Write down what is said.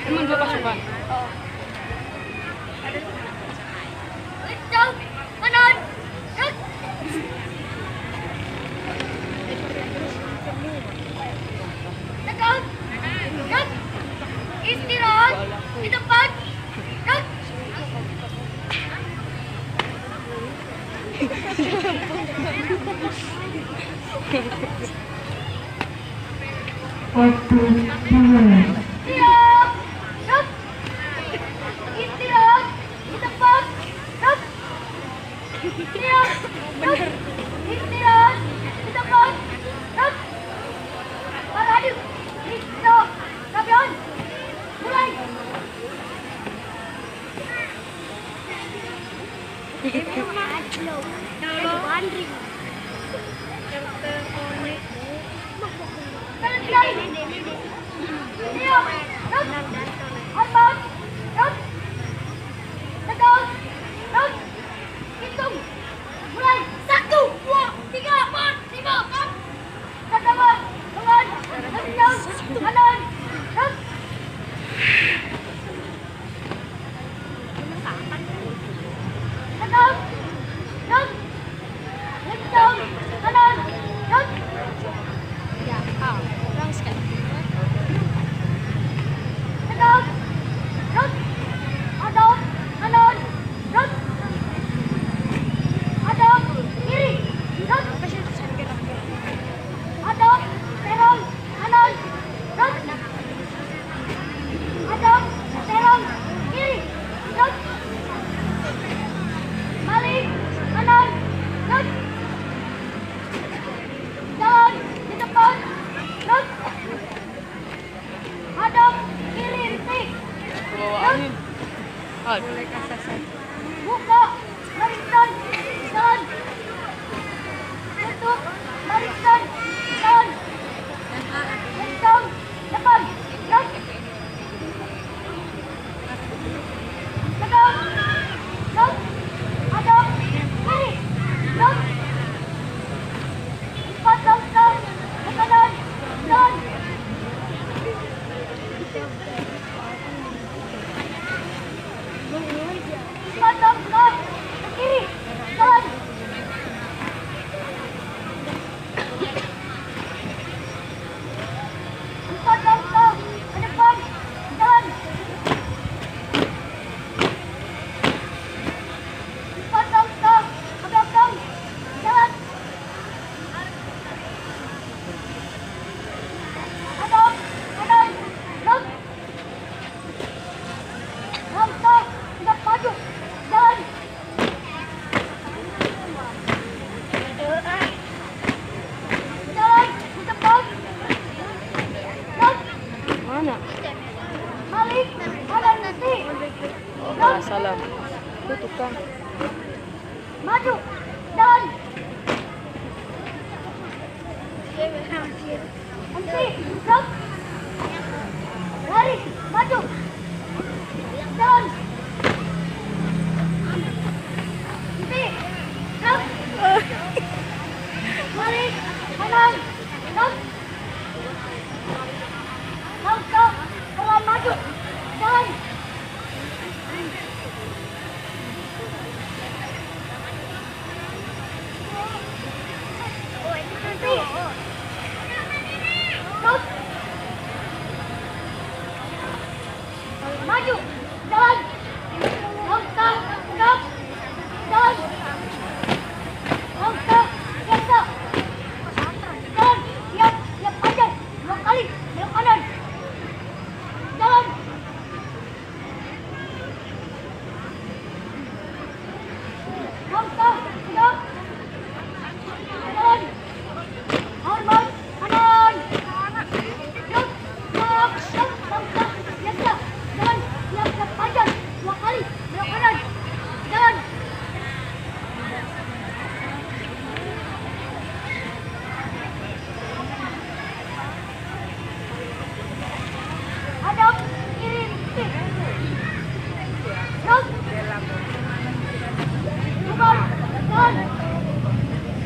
Emang dua pasukan. Jauh, kanan, gerak. Tegak, gerak. Istirahat di tempat. Gerak. Siap, gerak. Istirahat di tempat. Gerak. Siap, gerak. Istirahat di tempat. Gerak. Parade. Listo. Kampion. Mulai. Kanan kiri. Siap, gerak. Hormat. Gerak. Tegak. Gerak. Hitung. Mulai. 1, 2, 3, 4, 5, 6. Katakan. Tangan. Kencang. Kanan. Gerak. Kanan. Gerak. Kencang. Kanan. Gerak. Tegak. Gerak. Hadap. Kanan. Gerak. Hadap. Kiri. Gerak. Hadap. Serong. Kanan. Gerak. Hadap. Serong. Kiri. Gerak. Balik. Kanan. Gerak. Jalan di depan. Gerak. Hadap. Kiri. Tik. Bawa angin. Aduh. Buka. Barisan. Jalan. Tutup. Barisan. Jalan. Kencang. Depan. Gerak. Tegak. Gerak. Hadap. Kiri. Gerak. 4 langkah ke kanan. Jalan. 4 langkah ke kiri. Jalan. 4 langkah ke depan. Jalan. 4 langkah ke belakang. Jalan. Hadap. Kanan. Gerak. Langkah tidak maju. Jalan. Jalan di depan. Gerak. Mana? Balik. Kanan nanti. Oh, salam. Itu tukang. Maju. Jalan. Henti. Gerak. Lari. Maju. Jalan.